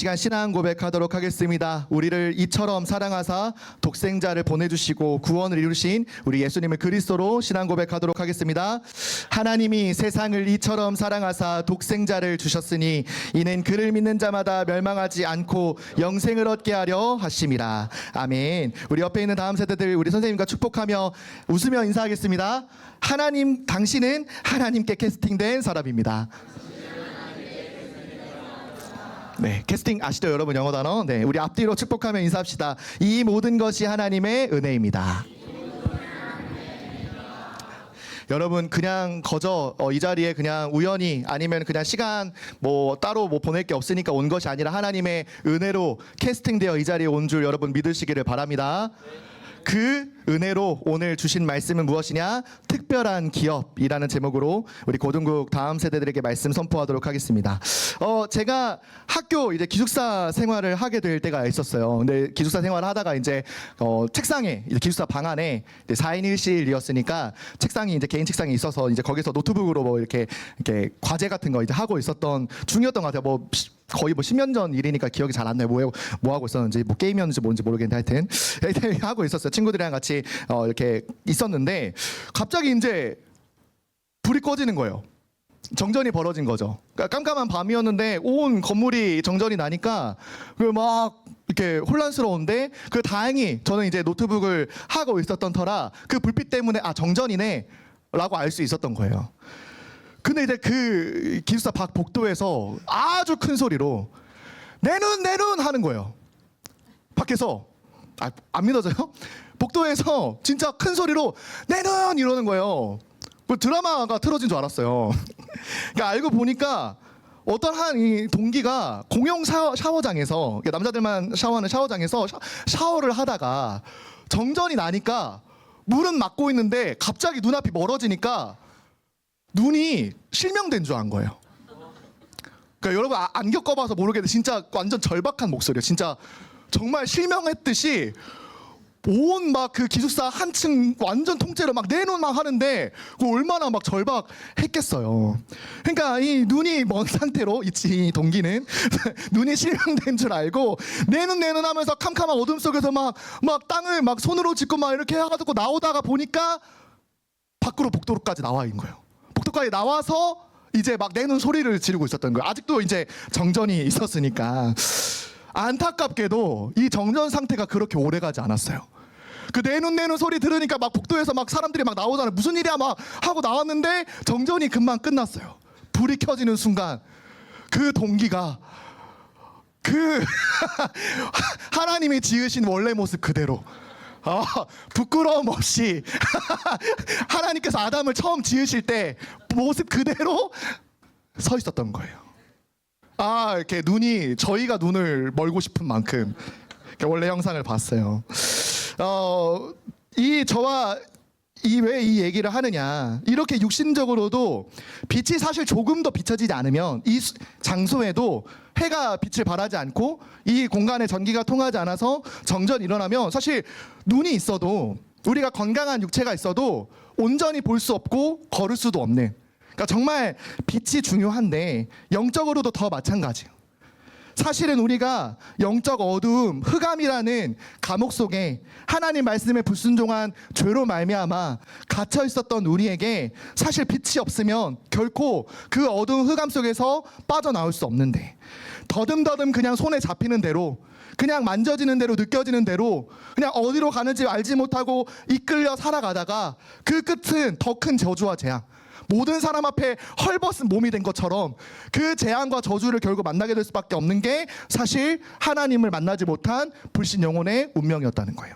시간 신앙 고백하도록 하겠습니다. 우리를 이처럼 사랑하사 독생자를 보내주시고 구원을 이루신 우리 예수님을 그리스도로 신앙 고백하도록 하겠습니다. 하나님이 세상을 이처럼 사랑하사 독생자를 주셨으니 이는 그를 믿는 자마다 멸망하지 않고 영생을 얻게 하려 하심이라. 아멘. 우리 옆에 있는 다음 세대들 우리 선생님과 축복하며 웃으며 인사하겠습니다. 하나님, 당신은 하나님께 캐스팅된 사람입니다. 네, 캐스팅 아시죠 여러분? 영어 단어. 네, 우리 앞뒤로 축복하며 인사합시다. 이 모든 것이 하나님의 은혜입니다. 여러분, 그냥 거저 이 자리에 그냥 우연히 아니면 그냥 시간 뭐 따로 뭐 보낼 게 없으니까 온 것이 아니라 하나님의 은혜로 캐스팅되어 이 자리에 온 줄 여러분 믿으시기를 바랍니다. 그 은혜로 오늘 주신 말씀은 무엇이냐? 특별한 기업이라는 제목으로 우리 고등국 다음 세대들에게 말씀 선포하도록 하겠습니다. 제가 학교 이제 기숙사 생활을 하게 될 때가 있었어요. 근데 기숙사 생활을 하다가 이제 책상에 이제 기숙사 방 안에 이제 4인 1실이었으니까 책상이 이제 개인 책상이 있어서 이제 거기서 노트북으로 뭐 이렇게 과제 같은 거 이제 하고 있었던 중이었던 것 같아요. 뭐 거의 뭐 10년 전 일이니까 기억이 잘 안 나요. 뭐 하고 있었는지, 뭐 게임이었는지 뭔지 모르겠는데 하여튼 하고 있었어요. 친구들이랑 같이 이렇게 있었는데 갑자기 이제 불이 꺼지는 거예요. 정전이 벌어진 거죠. 그러니까 깜깜한 밤이었는데 온 건물이 정전이 나니까 막 이렇게 혼란스러운데 다행히 저는 이제 노트북을 하고 있었던 터라 그 불빛 때문에 정전이네 라고 알 수 있었던 거예요. 근데 이제 그 기숙사 밖 복도에서 아주 큰 소리로 내 눈 하는 거예요. 밖에서. 안 믿어져요? 복도에서 진짜 큰 소리로 내 눈 이러는 거예요. 뭐 드라마가 틀어진 줄 알았어요. 그러니까 알고 보니까 어떤 한 동기가 공용 샤워장에서, 남자들만 샤워하는 샤워장에서 샤워를 하다가 정전이 나니까 물은 막고 있는데 갑자기 눈앞이 멀어지니까 눈이 실명된 줄 안 거예요. 그러니까 여러분 안 겪어봐서 모르겠는데 진짜 완전 절박한 목소리예요. 진짜 정말 실명했듯이 온 막 그 기숙사 한층 완전 통째로 막 내 눈 막 하는데 그 얼마나 막 절박했겠어요. 그러니까 이 눈이 먼 상태로 이 동기는 눈이 실명된 줄 알고 내 눈 하면서 캄캄한 어둠 속에서 막 땅을 막 손으로 짚고 막 이렇게 해가지고 나오다가 보니까 밖으로 복도로까지 나와 있는 거예요. 복도까지 나와서 이제 막 내는 소리를 지르고 있었던 거예요. 아직도 이제 정전이 있었으니까. 안타깝게도 이 정전 상태가 그렇게 오래가지 않았어요. 그 내 눈 소리 들으니까 막 복도에서 막 사람들이 막 나오잖아요. 무슨 일이야 막 하고 나왔는데 정전이 금방 끝났어요. 불이 켜지는 순간 그 동기가 하나님이 지으신 원래 모습 그대로 부끄러움 없이 하나님께서 아담을 처음 지으실 때 모습 그대로 서 있었던 거예요. 이렇게 저희가 눈을 멀고 싶은 만큼 원래 형상을 봤어요. 저와 왜 이 얘기를 하느냐, 이렇게 육신적으로도 빛이 사실 조금 더 비춰지지 않으면 이 장소에도 해가 빛을 발하지 않고 이 공간에 전기가 통하지 않아서 정전이 일어나면 사실 눈이 있어도, 우리가 건강한 육체가 있어도 온전히 볼 수 없고 걸을 수도 없는, 그러니까 정말 빛이 중요한데 영적으로도 더 마찬가지예요. 사실은 우리가 영적 어두움, 흑암이라는 감옥 속에 하나님 말씀에 불순종한 죄로 말미암아 갇혀 있었던 우리에게 사실 빛이 없으면 결코 그 어두운 흑암 속에서 빠져나올 수 없는데, 더듬더듬 그냥 손에 잡히는 대로, 그냥 만져지는 대로, 느껴지는 대로 그냥 어디로 가는지 알지 못하고 이끌려 살아가다가 그 끝은 더 큰 저주와 재앙, 모든 사람 앞에 헐벗은 몸이 된 것처럼 그 재앙과 저주를 결국 만나게 될 수밖에 없는 게 사실 하나님을 만나지 못한 불신 영혼의 운명이었다는 거예요.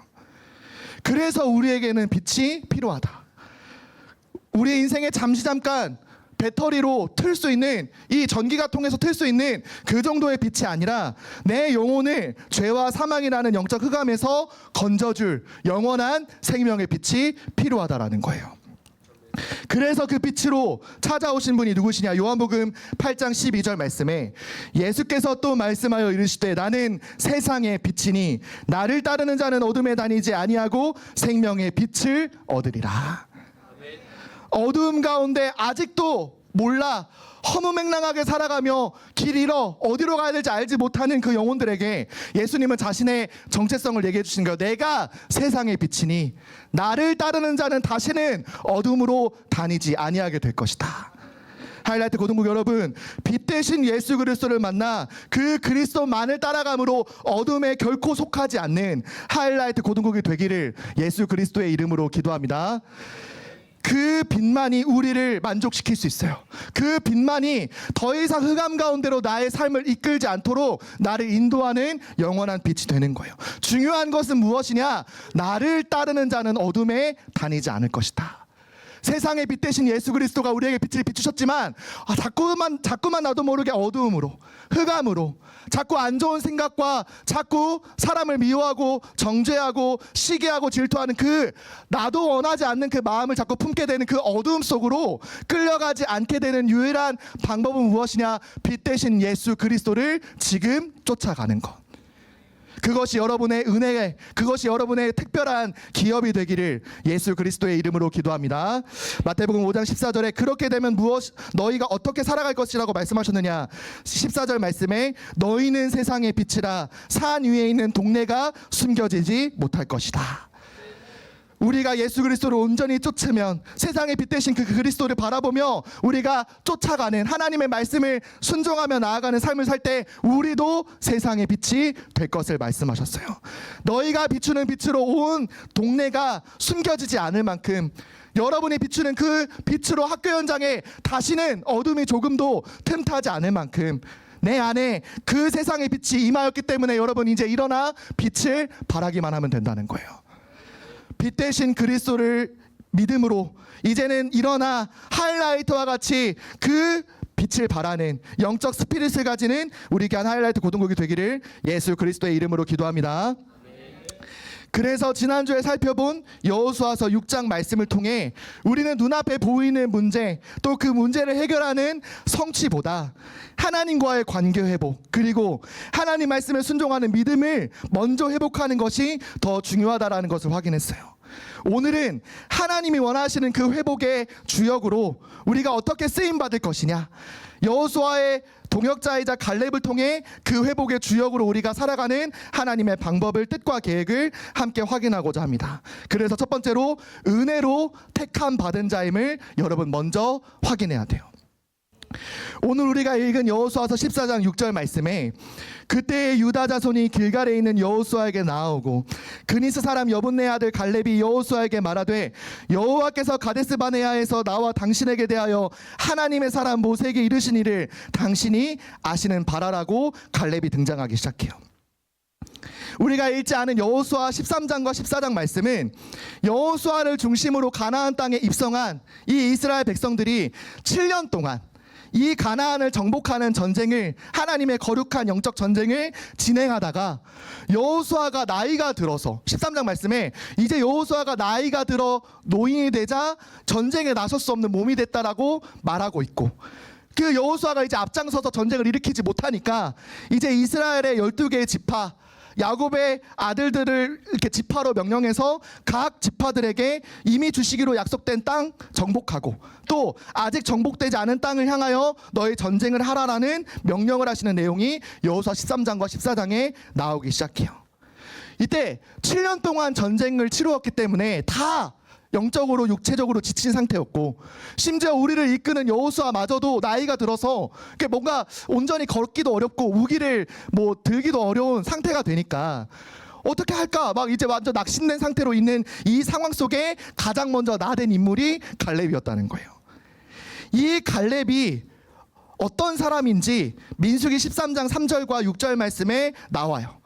그래서 우리에게는 빛이 필요하다. 우리의 인생에 잠깐 배터리로 틀 수 있는, 이 전기가 통해서 틀 수 있는 그 정도의 빛이 아니라 내 영혼을 죄와 사망이라는 영적 흑암에서 건져줄 영원한 생명의 빛이 필요하다라는 거예요. 그래서 그 빛으로 찾아오신 분이 누구시냐? 요한복음 8장 12절 말씀에 예수께서 또 말씀하여 이르시되 나는 세상의 빛이니 나를 따르는 자는 어둠에 다니지 아니하고 생명의 빛을 얻으리라. 어두움 가운데 아직도 몰라 허무맹랑하게 살아가며 길 잃어 어디로 가야 될지 알지 못하는 그 영혼들에게 예수님은 자신의 정체성을 얘기해 주신 거예요. 내가 세상의 빛이니 나를 따르는 자는 다시는 어둠으로 다니지 아니하게 될 것이다. 하이라이트 고등부 여러분, 빛 대신 예수 그리스도를 만나 그 그리스도만을 따라감으로 어둠에 결코 속하지 않는 하이라이트 고등국이 되기를 예수 그리스도의 이름으로 기도합니다. 그 빛만이 우리를 만족시킬 수 있어요. 그 빛만이 더 이상 흑암 가운데로 나의 삶을 이끌지 않도록 나를 인도하는 영원한 빛이 되는 거예요. 중요한 것은 무엇이냐? 나를 따르는 자는 어둠에 다니지 않을 것이다. 세상의 빛 대신 예수 그리스도가 우리에게 빛을 비추셨지만 자꾸만 나도 모르게 어두움으로, 흑암으로, 자꾸 안 좋은 생각과 자꾸 사람을 미워하고 정죄하고 시기하고 질투하는 그 나도 원하지 않는 그 마음을 자꾸 품게 되는 그 어두움 속으로 끌려가지 않게 되는 유일한 방법은 무엇이냐? 빛 대신 예수 그리스도를 지금 쫓아가는 것. 그것이 여러분의 은혜, 그것이 여러분의 특별한 기업이 되기를 예수 그리스도의 이름으로 기도합니다. 마태복음 5장 14절에 그렇게 되면 너희가 어떻게 살아갈 것이라고 말씀하셨느냐? 14절 말씀에 너희는 세상의 빛이라 산 위에 있는 동네가 숨겨지지 못할 것이다. 우리가 예수 그리스도를 온전히 쫓으면 세상의 빛 대신 그 그리스도를 바라보며 우리가 쫓아가는 하나님의 말씀을 순종하며 나아가는 삶을 살 때 우리도 세상의 빛이 될 것을 말씀하셨어요. 너희가 비추는 빛으로 온 동네가 숨겨지지 않을 만큼 여러분이 비추는 그 빛으로 학교 현장에 다시는 어둠이 조금도 틈타지 않을 만큼 내 안에 그 세상의 빛이 임하였기 때문에 여러분 이제 일어나 빛을 발하기만 하면 된다는 거예요. 빛 대신 그리스도를 믿음으로 이제는 일어나 하이라이트와 같이 그 빛을 발하는 영적 스피릿을 가지는 우리 교한 하이라이트 고등국이 되기를 예수 그리스도의 이름으로 기도합니다. 그래서 지난주에 살펴본 여호수아서 6장 말씀을 통해 우리는 눈앞에 보이는 문제 또 그 문제를 해결하는 성취보다 하나님과의 관계 회복 그리고 하나님 말씀에 순종하는 믿음을 먼저 회복하는 것이 더 중요하다라는 것을 확인했어요. 오늘은 하나님이 원하시는 그 회복의 주역으로 우리가 어떻게 쓰임받을 것이냐, 여호수아의 동역자이자 갈렙을 통해 그 회복의 주역으로 우리가 살아가는 하나님의 방법을, 뜻과 계획을 함께 확인하고자 합니다. 그래서 첫 번째로 은혜로 택함 받은 자임을 여러분 먼저 확인해야 돼요. 오늘 우리가 읽은 여호수아서 14장 6절 말씀에 그때의 유다 자손이 길갈에 있는 여호수아에게 나아오고 그니스 사람 여분네 아들 갈렙이 여호수아에게 말하되 여호와께서 가데스 바네아에서 나와 당신에게 대하여 하나님의 사람 모세에게 이르신 일을 당신이 아시는 바라라고 갈렙이 등장하기 시작해요. 우리가 읽지 않은 여호수아 13장과 14장 말씀은 여호수아를 중심으로 가나안 땅에 입성한 이 이스라엘 백성들이 7년 동안 이 가나안을 정복하는 전쟁을, 하나님의 거룩한 영적 전쟁을 진행하다가 여호수아가 나이가 들어서 13장 말씀에 이제 여호수아가 나이가 들어 노인이 되자 전쟁에 나설 수 없는 몸이 됐다라고 말하고 있고, 그 여호수아가 이제 앞장서서 전쟁을 일으키지 못하니까 이제 이스라엘의 12개의 지파, 야곱의 아들들을 이렇게 지파로 명령해서 각 지파들에게 이미 주시기로 약속된 땅 정복하고 또 아직 정복되지 않은 땅을 향하여 너희 전쟁을 하라라는 명령을 하시는 내용이 여호수아 13장과 14장에 나오기 시작해요. 이때 7년 동안 전쟁을 치루었기 때문에 다 영적으로 육체적으로 지친 상태였고, 심지어 우리를 이끄는 여호수아마저도 나이가 들어서 뭔가 온전히 걷기도 어렵고 우기를 들기도 어려운 상태가 되니까 어떻게 할까 막 이제 완전 낙심된 상태로 있는 이 상황 속에 가장 먼저 나댄 인물이 갈렙이었다는 거예요. 이 갈렙이 어떤 사람인지 민수기 13장 3절과 6절 말씀에 나와요.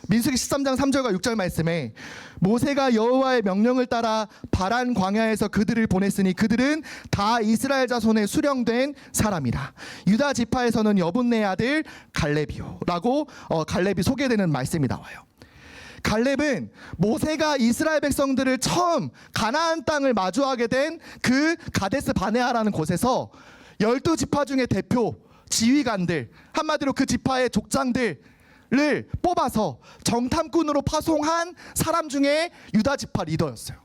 민수기 13장 3절과 6절 말씀에 모세가 여호와의 명령을 따라 바란 광야에서 그들을 보냈으니 그들은 다 이스라엘 자손의 수령된 사람이라. 유다 지파에서는 여분네 아들 갈렙이요 라고 갈렙이 소개되는 말씀이 나와요. 갈렙은 모세가 이스라엘 백성들을 처음 가나안 땅을 마주하게 된 그 가데스 바네아라는 곳에서 12지파 중에 대표 지휘관들, 한마디로 그 지파의 족장들 를 뽑아서 정탐꾼으로 파송한 사람 중에 유다 지파 리더였어요.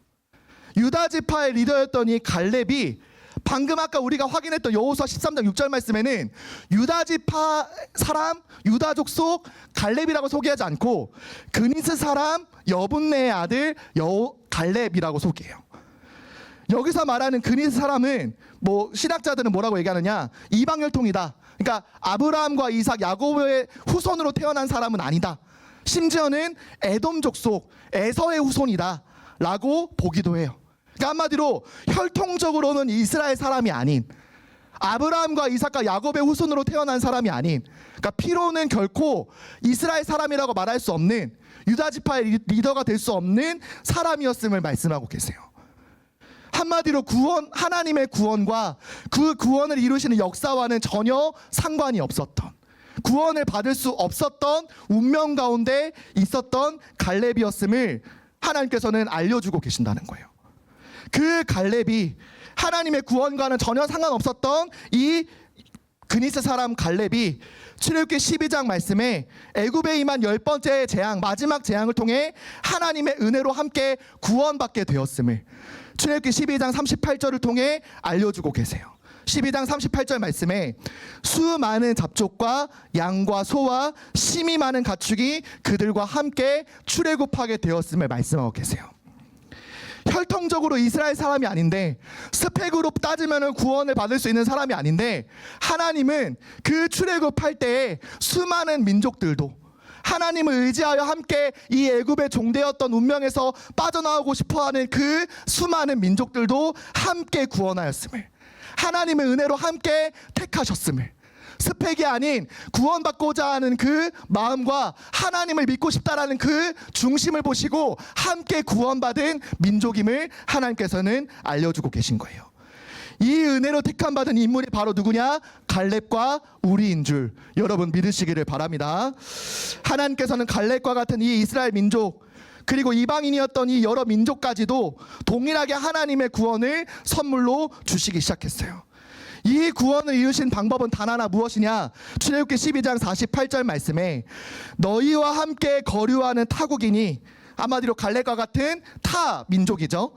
유다 지파의 리더였던 이 갈렙이 방금 아까 우리가 확인했던 여호수아 13장 6절 말씀에는 유다 지파 사람, 유다 족속 갈렙이라고 소개하지 않고 그니스 사람 여분네의 아들 갈렙이라고 소개해요. 여기서 말하는 그니스 사람은 뭐 신학자들은 뭐라고 얘기하느냐, 이방 혈통이다. 그러니까 아브라함과 이삭, 야곱의 후손으로 태어난 사람은 아니다. 심지어는 에돔 족속 에서의 후손이다 라고 보기도 해요. 그러니까 한마디로 혈통적으로는 이스라엘 사람이 아닌, 아브라함과 이삭과 야곱의 후손으로 태어난 사람이 아닌, 그러니까 피로는 결코 이스라엘 사람이라고 말할 수 없는, 유다 지파의 리더가 될 수 없는 사람이었음을 말씀하고 계세요. 한마디로 하나님의 구원과 그 구원을 이루시는 역사와는 전혀 상관이 없었던, 구원을 받을 수 없었던 운명 가운데 있었던 갈렙이었음을 하나님께서는 알려주고 계신다는 거예요. 그 갈렙이 하나님의 구원과는 전혀 상관없었던 이 그니스 사람 갈렙이 출애굽기 12장 말씀에 애굽에 임한 10번째 재앙, 마지막 재앙을 통해 하나님의 은혜로 함께 구원받게 되었음을 출애굽기 12장 38절을 통해 알려주고 계세요. 12장 38절 말씀에 수많은 잡족과 양과 소와 심이 많은 가축이 그들과 함께 출애굽하게 되었음을 말씀하고 계세요. 혈통적으로 이스라엘 사람이 아닌데, 스펙으로 따지면 구원을 받을 수 있는 사람이 아닌데, 하나님은 그 출애굽할 때에 수많은 민족들도 하나님을 의지하여 함께 이 애굽의 종되었던 운명에서 빠져나오고 싶어하는 그 수많은 민족들도 함께 구원하였음을, 하나님의 은혜로 함께 택하셨음을, 스펙이 아닌 구원받고자 하는 그 마음과 하나님을 믿고 싶다라는 그 중심을 보시고 함께 구원받은 민족임을 하나님께서는 알려주고 계신 거예요. 이 은혜로 택함받은 인물이 바로 누구냐? 갈렙과 우리인 줄 여러분 믿으시기를 바랍니다. 하나님께서는 갈렙과 같은 이 이스라엘 민족, 그리고 이방인이었던 이 여러 민족까지도 동일하게 하나님의 구원을 선물로 주시기 시작했어요. 이 구원을 이루신 방법은 단 하나, 무엇이냐? 출애굽기 12장 48절 말씀에 너희와 함께 거류하는 타국이니, 한마디로 갈렙과 같은 타 민족이죠.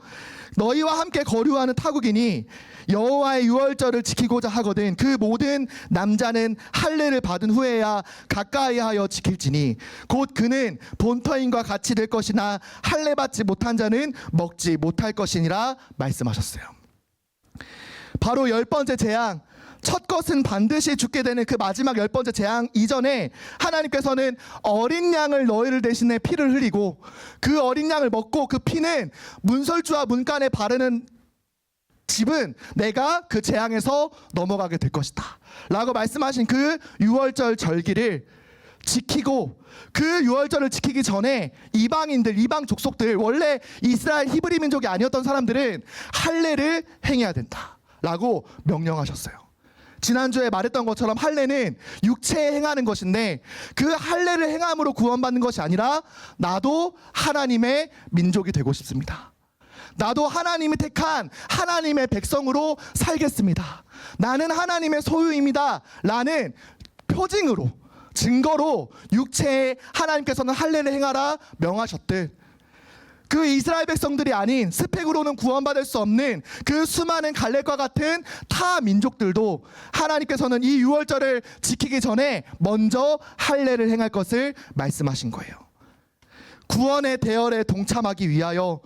너희와 함께 거류하는 타국이니 여호와의 유월절을 지키고자 하거든 그 모든 남자는 할례를 받은 후에야 가까이하여 지킬지니 곧 그는 본터인과 같이 될 것이나 할례 받지 못한 자는 먹지 못할 것이니라 말씀하셨어요. 바로 10번째 재앙, 첫 것은 반드시 죽게 되는 그 마지막 10번째 재앙 이전에 하나님께서는 어린 양을 너희를 대신에 피를 흘리고, 그 어린 양을 먹고 그 피는 문설주와 문간에 바르는 집은 내가 그 재앙에서 넘어가게 될 것이다 라고 말씀하신 그 유월절 절기를 지키고, 그 유월절을 지키기 전에 이방인들, 이방 족속들, 원래 이스라엘 히브리 민족이 아니었던 사람들은 할례를 행해야 된다 라고 명령하셨어요. 지난주에 말했던 것처럼 할례는 육체에 행하는 것인데, 그 할례를 행함으로 구원받는 것이 아니라 나도 하나님의 민족이 되고 싶습니다, 나도 하나님이 택한 하나님의 백성으로 살겠습니다, 나는 하나님의 소유입니다 라는 표징으로, 증거로 육체에 하나님께서는 할례를 행하라 명하셨듯, 그 이스라엘 백성들이 아닌 스펙으로는 구원받을 수 없는 그 수많은 갈렙과 같은 타 민족들도 하나님께서는 이 유월절을 지키기 전에 먼저 할례를 행할 것을 말씀하신 거예요. 구원의 대열에 동참하기 위하여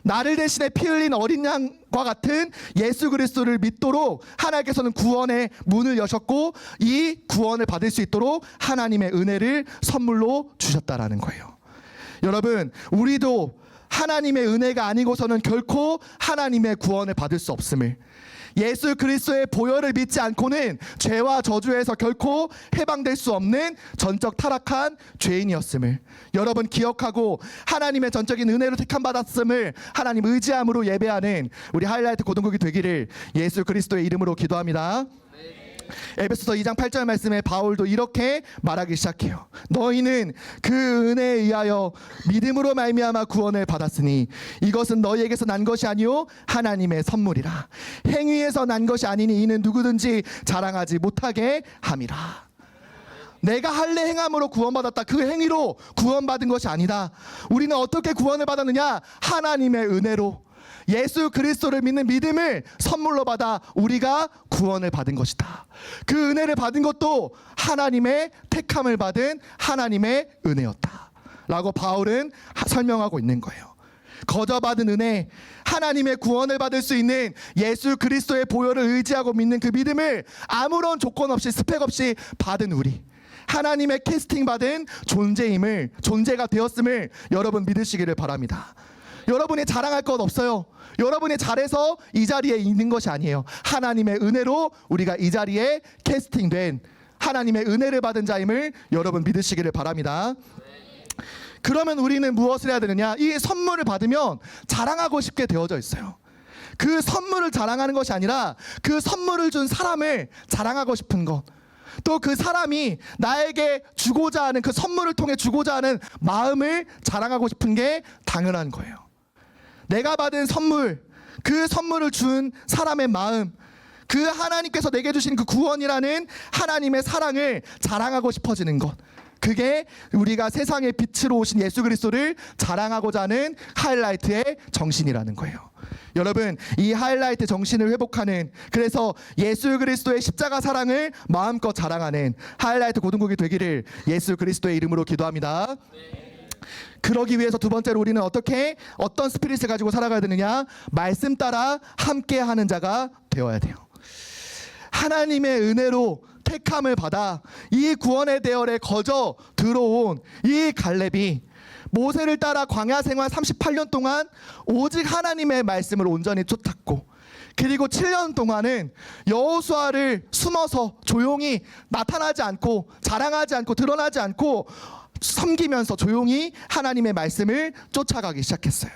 나를 대신에 피 흘린 어린 양과 같은 예수 그리스도를 믿도록 하나님께서는 구원의 문을 여셨고, 이 구원을 받을 수 있도록 하나님의 은혜를 선물로 주셨다라는 거예요. 여러분, 우리도 하나님의 은혜가 아니고서는 결코 하나님의 구원을 받을 수 없음을, 예수 그리스도의 보혈을 믿지 않고는 죄와 저주에서 결코 해방될 수 없는 전적 타락한 죄인이었음을 여러분 기억하고, 하나님의 전적인 은혜로 택함 받았음을 하나님 의지함으로 예배하는 우리 하이라이트 고등국이 되기를 예수 그리스도의 이름으로 기도합니다. 에베소서 2장 8절 말씀에 바울도 이렇게 말하기 시작해요. 너희는 그 은혜에 의하여 믿음으로 말미암아 구원을 받았으니 이것은 너희에게서 난 것이 아니요 하나님의 선물이라. 행위에서 난 것이 아니니 이는 누구든지 자랑하지 못하게 함이라. 내가 할례 행함으로 구원받았다, 그 행위로 구원받은 것이 아니다. 우리는 어떻게 구원을 받았느냐? 하나님의 은혜로, 예수 그리스도를 믿는 믿음을 선물로 받아 우리가 구원을 받은 것이다. 그 은혜를 받은 것도 하나님의 택함을 받은 하나님의 은혜였다 라고 바울은 설명하고 있는 거예요. 거저 받은 은혜, 하나님의 구원을 받을 수 있는 예수 그리스도의 보혈을 의지하고 믿는 그 믿음을 아무런 조건 없이 스펙 없이 받은 우리, 하나님의 캐스팅 받은 존재가 되었음을 여러분 믿으시기를 바랍니다. 여러분이 자랑할 것 없어요. 여러분이 잘해서 이 자리에 있는 것이 아니에요. 하나님의 은혜로 우리가 이 자리에 캐스팅된 하나님의 은혜를 받은 자임을 여러분 믿으시기를 바랍니다. 그러면 우리는 무엇을 해야 되느냐? 이 선물을 받으면 자랑하고 싶게 되어져 있어요. 그 선물을 자랑하는 것이 아니라 그 선물을 준 사람을 자랑하고 싶은 것, 또 그 사람이 나에게 주고자 하는, 그 선물을 통해 주고자 하는 마음을 자랑하고 싶은 게 당연한 거예요. 내가 받은 선물, 그 선물을 준 사람의 마음, 그 하나님께서 내게 주신 그 구원이라는 하나님의 사랑을 자랑하고 싶어지는 것, 그게 우리가 세상의 빛으로 오신 예수 그리스도를 자랑하고자 하는 하이라이트의 정신이라는 거예요. 여러분, 이 하이라이트 정신을 회복하는, 그래서 예수 그리스도의 십자가 사랑을 마음껏 자랑하는 하이라이트 고등국이 되기를 예수 그리스도의 이름으로 기도합니다. 그러기 위해서 두 번째로 우리는 어떤 스피릿을 가지고 살아가야 되느냐? 말씀 따라 함께하는 자가 되어야 돼요. 하나님의 은혜로 택함을 받아 이 구원의 대열에 거저 들어온 이 갈렙이 모세를 따라 광야 생활 38년 동안 오직 하나님의 말씀을 온전히 쫓았고, 그리고 7년 동안은 여호수아를 숨어서 조용히 나타나지 않고 자랑하지 않고 드러나지 않고 섬기면서 조용히 하나님의 말씀을 쫓아가기 시작했어요.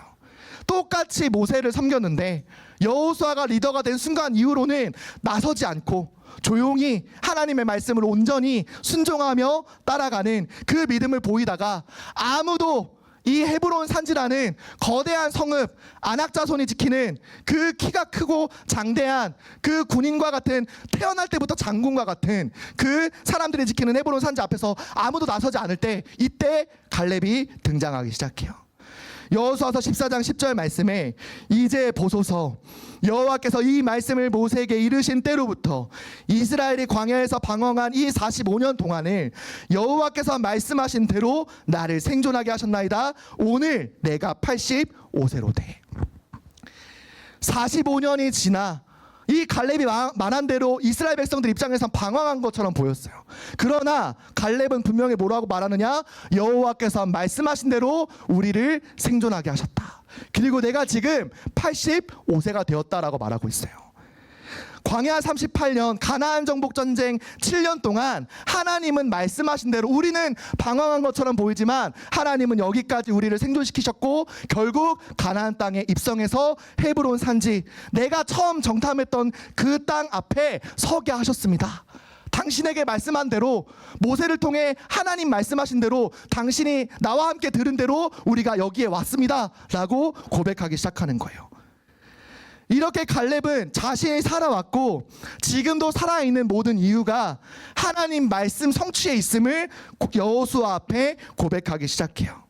똑같이 모세를 섬겼는데 여호수아가 리더가 된 순간 이후로는 나서지 않고 조용히 하나님의 말씀을 온전히 순종하며 따라가는 그 믿음을 보이다가 아무도 이 헤브론 산지라는 거대한 성읍 안악자손이 지키는 그 키가 크고 장대한 그 군인과 같은, 태어날 때부터 장군과 같은 그 사람들이 지키는 헤브론 산지 앞에서 아무도 나서지 않을 때, 이때 갈렙이 등장하기 시작해요. 여호수아서 14장 10절 말씀에 이제 보소서, 여호와께서 이 말씀을 모세에게 이르신 때로부터 이스라엘이 광야에서 방황한 이 45년 동안을 여호와께서 말씀하신 대로 나를 생존하게 하셨나이다. 오늘 내가 85세로 돼. 45년이 지나 이 갈렙이 말한 대로 이스라엘 백성들 입장에선 방황한 것처럼 보였어요. 그러나 갈렙은 분명히 뭐라고 말하느냐? 여호와께서 말씀하신 대로 우리를 생존하게 하셨다. 그리고 내가 지금 85세가 되었다라고 말하고 있어요. 광야 38년 가나안 정복 전쟁 7년 동안 하나님은 말씀하신 대로, 우리는 방황한 것처럼 보이지만 하나님은 여기까지 우리를 생존시키셨고 결국 가나안 땅에 입성해서 헤브론 산지, 내가 처음 정탐했던 그 땅 앞에 서게 하셨습니다. 당신에게 말씀한 대로, 모세를 통해 하나님 말씀하신 대로, 당신이 나와 함께 들은 대로 우리가 여기에 왔습니다 라고 고백하기 시작하는 거예요. 이렇게 갈렙은 자신이 살아왔고 지금도 살아있는 모든 이유가 하나님 말씀 성취에 있음을 여호수아 앞에 고백하기 시작해요.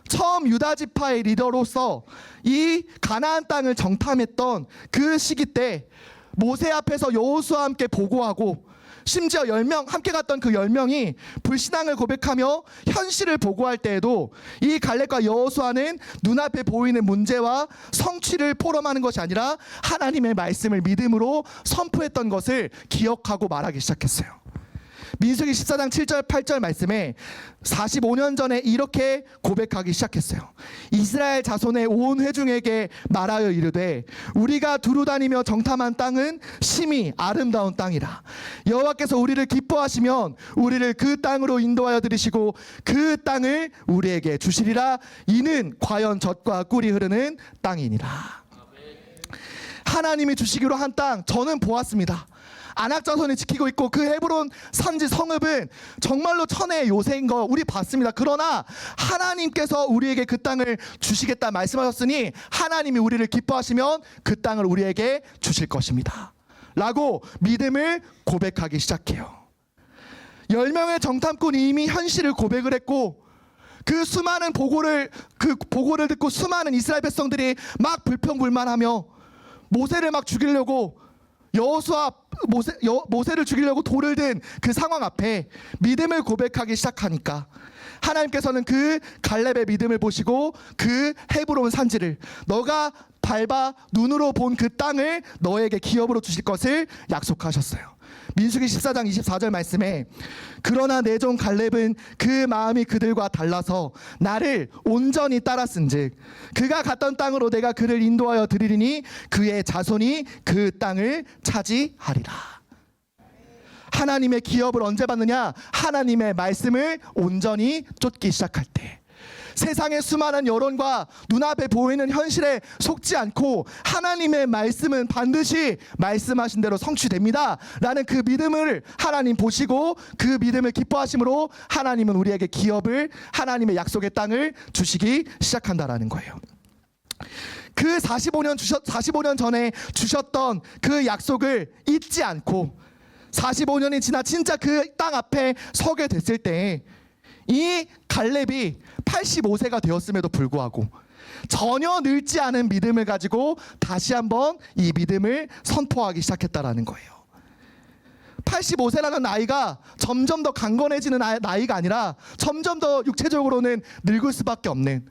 처음 유다 지파의 리더로서 이 가나안 땅을 정탐했던 그 시기 때 모세 앞에서 여호수아와 함께 보고하고, 심지어 10명 함께 갔던 그 10명이 불신앙을 고백하며 현실을 보고할 때에도 이 갈렙과 여호수아는 눈앞에 보이는 문제와 성취를 포럼하는 것이 아니라 하나님의 말씀을 믿음으로 선포했던 것을 기억하고 말하기 시작했어요. 민수기 14장 7절 8절 말씀에 45년 전에 이렇게 고백하기 시작했어요. 이스라엘 자손의 온 회중에게 말하여 이르되 우리가 두루 다니며 정탐한 땅은 심히 아름다운 땅이라. 여호와께서 우리를 기뻐하시면 우리를 그 땅으로 인도하여 들이시고 그 땅을 우리에게 주시리라. 이는 과연 젖과 꿀이 흐르는 땅이니라. 하나님이 주시기로 한 땅 저는 보았습니다. 안악자손이 지키고 있고 그 헤브론 산지 성읍은 정말로 천혜의 요새인 거 우리 봤습니다. 그러나 하나님께서 우리에게 그 땅을 주시겠다 말씀하셨으니 하나님이 우리를 기뻐하시면 그 땅을 우리에게 주실 것입니다 라고 믿음을 고백하기 시작해요. 10명의 정탐꾼이 이미 현실을 고백을 했고 그 수많은 보고를 듣고 수많은 이스라엘 백성들이 막 불평불만하며 모세를 막 죽이려고 모세를 죽이려고 돌을 든 그 상황 앞에 믿음을 고백하기 시작하니까 하나님께서는 그 갈렙의 믿음을 보시고 그 헤브론 산지를 너가 밟아 눈으로 본 그 땅을 너에게 기업으로 주실 것을 약속하셨어요. 민수기 14장 24절 말씀에 그러나 내 종 갈렙은 그 마음이 그들과 달라서 나를 온전히 따랐은즉 그가 갔던 땅으로 내가 그를 인도하여 드리리니 그의 자손이 그 땅을 차지하리라. 하나님의 기업을 언제 받느냐? 하나님의 말씀을 온전히 쫓기 시작할 때. 세상의 수많은 여론과 눈앞에 보이는 현실에 속지 않고 하나님의 말씀은 반드시 말씀하신 대로 성취됩니다 라는 그 믿음을 하나님 보시고 그 믿음을 기뻐하심으로 하나님은 우리에게 기업을, 하나님의 약속의 땅을 주시기 시작한다라는 거예요. 그 45년 전에 주셨던 그 약속을 잊지 않고 45년이 지나 진짜 그 땅 앞에 서게 됐을 때 이 갈렙이 85세가 되었음에도 불구하고 전혀 늙지 않은 믿음을 가지고 다시 한번 이 믿음을 선포하기 시작했다라는 거예요. 85세라는 나이가 점점 더 강건해지는 나이가 아니라 점점 더 육체적으로는 늙을 수밖에 없는,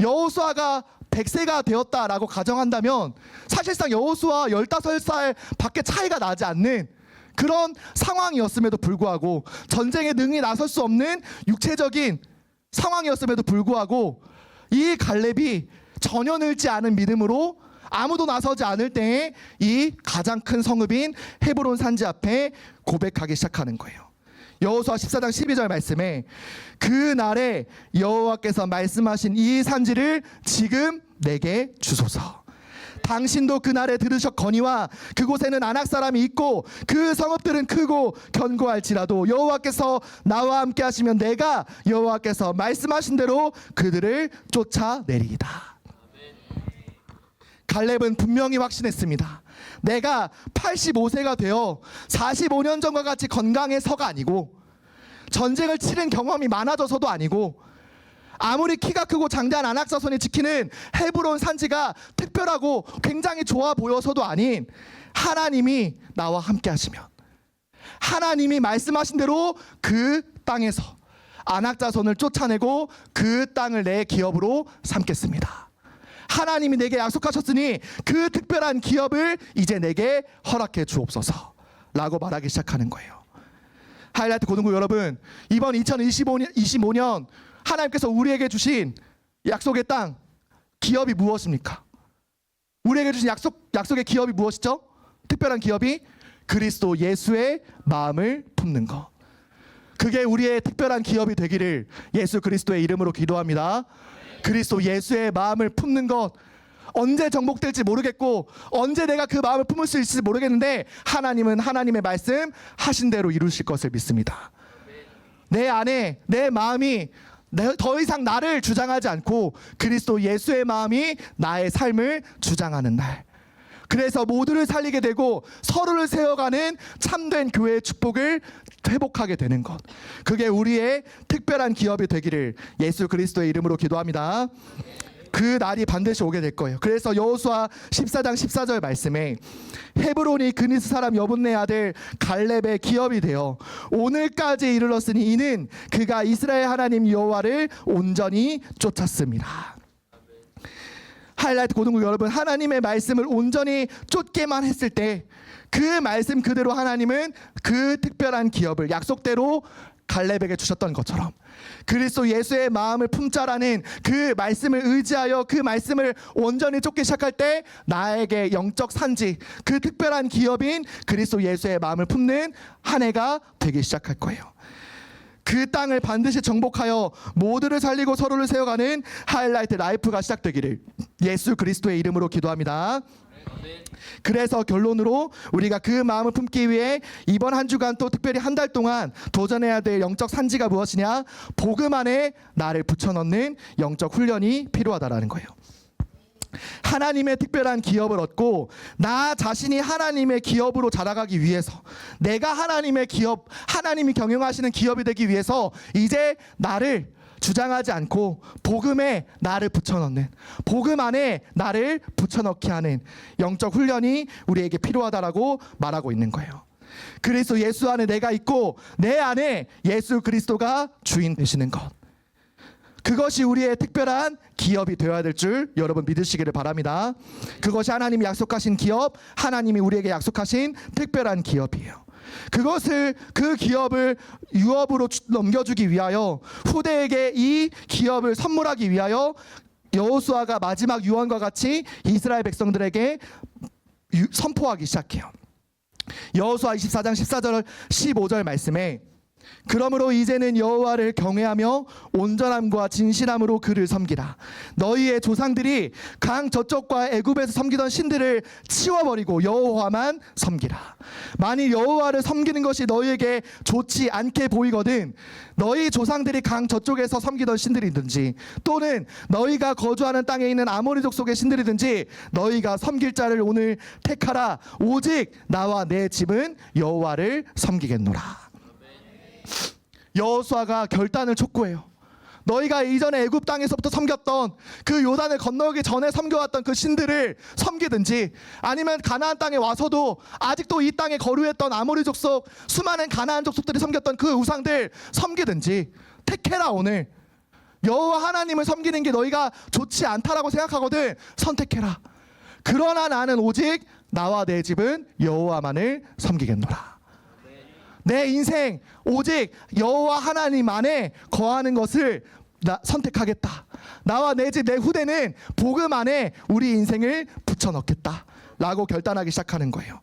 여호수아가 100세가 되었다라고 가정한다면 사실상 여호수아 15살 밖에 차이가 나지 않는 그런 상황이었음에도 불구하고, 전쟁에 능히 나설 수 없는 육체적인 상황이었음에도 불구하고 이 갈렙이 전혀 늙지 않은 믿음으로 아무도 나서지 않을 때에 이 가장 큰 성읍인 헤브론 산지 앞에 고백하기 시작하는 거예요. 여호수아 14장 12절 말씀에 그날에 여호와께서 말씀하신 이 산지를 지금 내게 주소서. 당신도 그날에 들으셨거니와 그곳에는 아낙 사람이 있고 그 성읍들은 크고 견고할지라도 여호와께서 나와 함께 하시면 내가 여호와께서 말씀하신 대로 그들을 쫓아내리이다. 갈렙은 분명히 확신했습니다. 내가 85세가 되어 45년 전과 같이 건강해서가 아니고 전쟁을 치른 경험이 많아져서도 아니고 아무리 키가 크고 장대한 아낙 자손이 지키는 헤브론 산지가 특별하고 굉장히 좋아 보여서도 아닌, 하나님이 나와 함께 하시면 하나님이 말씀하신 대로 그 땅에서 아낙 자손을 쫓아내고 그 땅을 내 기업으로 삼겠습니다. 하나님이 내게 약속하셨으니 그 특별한 기업을 이제 내게 허락해 주옵소서 라고 말하기 시작하는 거예요. 하이라이트 고등부 여러분, 이번 2025년 하나님께서 우리에게 주신 약속의 땅, 기업이 무엇입니까? 우리에게 주신 약속의 기업이 무엇이죠? 특별한 기업이 그리스도 예수의 마음을 품는 것. 그게 우리의 특별한 기업이 되기를 예수 그리스도의 이름으로 기도합니다. 그리스도 예수의 마음을 품는 것. 언제 정복될지 모르겠고 언제 내가 그 마음을 품을 수 있을지 모르겠는데 하나님은 하나님의 말씀 하신 대로 이루실 것을 믿습니다. 내 안에 내 마음이 더 이상 나를 주장하지 않고 그리스도 예수의 마음이 나의 삶을 주장하는 날, 그래서 모두를 살리게 되고 서로를 세워가는 참된 교회의 축복을 회복하게 되는 것, 그게 우리의 특별한 기업이 되기를 예수 그리스도의 이름으로 기도합니다. 그 날이 반드시 오게 될 거예요. 그래서 여호수아 14장 14절 말씀에 헤브론이 그니스 사람 여분네 아들 갈렙의 기업이 되어 오늘까지 이르렀으니 이는 그가 이스라엘 하나님 여호와를 온전히 쫓았습니다. 하이라이트 고등부 여러분, 하나님의 말씀을 온전히 쫓게만 했을 때 그 말씀 그대로 하나님은 그 특별한 기업을 약속대로 갈렙에게 주셨던 것처럼 그리스도 예수의 마음을 품자라는 그 말씀을 의지하여 그 말씀을 온전히 쫓기 시작할 때 나에게 영적 산지, 그 특별한 기업인 그리스도 예수의 마음을 품는 한 해가 되기 시작할 거예요. 그 땅을 반드시 정복하여 모두를 살리고 서로를 세워가는 하이라이트 라이프가 시작되기를 예수 그리스도의 이름으로 기도합니다. 그래서 결론으로 우리가 그 마음을 품기 위해 이번 한 주간 또 특별히 한 달 동안 도전해야 될 영적 산지가 무엇이냐? 복음 안에 나를 붙여넣는 영적 훈련이 필요하다라는 거예요. 하나님의 특별한 기업을 얻고 나 자신이 하나님의 기업으로 자라가기 위해서, 내가 하나님의 기업, 하나님이 경영하시는 기업이 되기 위해서 이제 나를 주장하지 않고 복음에 나를 붙여넣는, 복음 안에 나를 붙여넣게 하는 영적 훈련이 우리에게 필요하다라고 말하고 있는 거예요. 그리스도 예수 안에 내가 있고 내 안에 예수 그리스도가 주인 되시는 것, 그것이 우리의 특별한 기업이 되어야 될 줄 여러분 믿으시기를 바랍니다. 그것이 하나님이 약속하신 기업, 하나님이 우리에게 약속하신 특별한 기업이에요. 그 기업을 유업으로 넘겨주기 위하여, 후대에게 이 기업을 선물하기 위하여 여호수아가 마지막 유언과 같이 이스라엘 백성들에게 선포하기 시작해요. 여호수아 24장 14절 15절 말씀에, 그러므로 이제는 여호와를 경외하며 온전함과 진실함으로 그를 섬기라. 너희의 조상들이 강 저쪽과 애굽에서 섬기던 신들을 치워버리고 여호와만 섬기라. 만일 여호와를 섬기는 것이 너희에게 좋지 않게 보이거든 너희 조상들이 강 저쪽에서 섬기던 신들이든지 또는 너희가 거주하는 땅에 있는 아모리족 속의 신들이든지 너희가 섬길 자를 오늘 택하라. 오직 나와 내 집은 여호와를 섬기겠노라. 여호수아가 결단을 촉구해요. 너희가 이전에 애굽 땅에서부터 섬겼던 그 요단을 건너기 전에 섬겨왔던 그 신들을 섬기든지, 아니면 가나안 땅에 와서도 아직도 이 땅에 거류했던 아모리족 속 수많은 가나안 족속들이 섬겼던 그 우상들 섬기든지 택해라. 오늘 여호와 하나님을 섬기는 게 너희가 좋지 않다라고 생각하거든 선택해라. 그러나 나는 오직 나와 내 집은 여호와만을 섬기겠노라. 내 인생 오직 여호와 하나님 안에 거하는 것을 선택하겠다. 나와 내 집, 내 후대는 복음 안에 우리 인생을 붙여넣겠다 라고 결단하기 시작하는 거예요.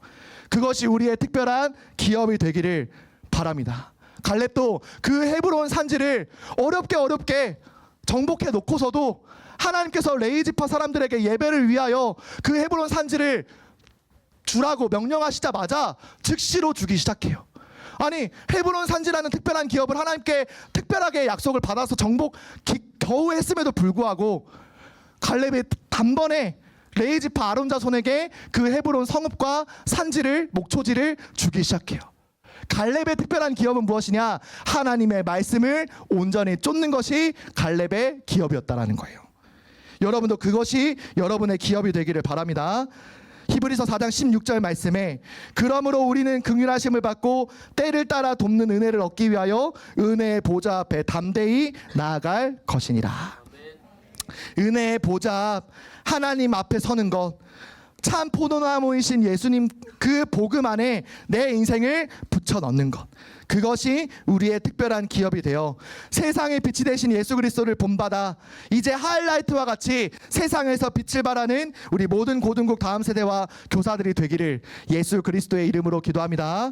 그것이 우리의 특별한 기업이 되기를 바랍니다. 갈렙도 그 헤브론 산지를 어렵게 정복해 놓고서도 하나님께서 레위지파 사람들에게 예배를 위하여 그 헤브론 산지를 주라고 명령하시자마자 즉시로 주기 시작해요. 아니, 헤브론 산지라는 특별한 기업을 하나님께 특별하게 약속을 받아서 정복 겨우 했음에도 불구하고 갈렙이 단번에 레위지파 아론 자손에게 그 헤브론 성읍과 산지를, 목초지를 주기 시작해요. 갈렙의 특별한 기업은 무엇이냐? 하나님의 말씀을 온전히 쫓는 것이 갈렙의 기업이었다라는 거예요. 여러분도 그것이 여러분의 기업이 되기를 바랍니다. 히브리서 4장 16절 말씀에, 그러므로 우리는 긍휼하심을 받고 때를 따라 돕는 은혜를 얻기 위하여 은혜의 보좌 앞에 담대히 나아갈 것이니라. 은혜의 보좌 앞, 하나님 앞에 서는 것, 참 포도나무이신 예수님 그 복음 안에 내 인생을 붙여 넣는 것, 그것이 우리의 특별한 기업이 되어 세상의 빛이 되신 예수 그리스도를 본받아 이제 하이라이트와 같이 세상에서 빛을 발하는 우리 모든 고등국 다음 세대와 교사들이 되기를 예수 그리스도의 이름으로 기도합니다.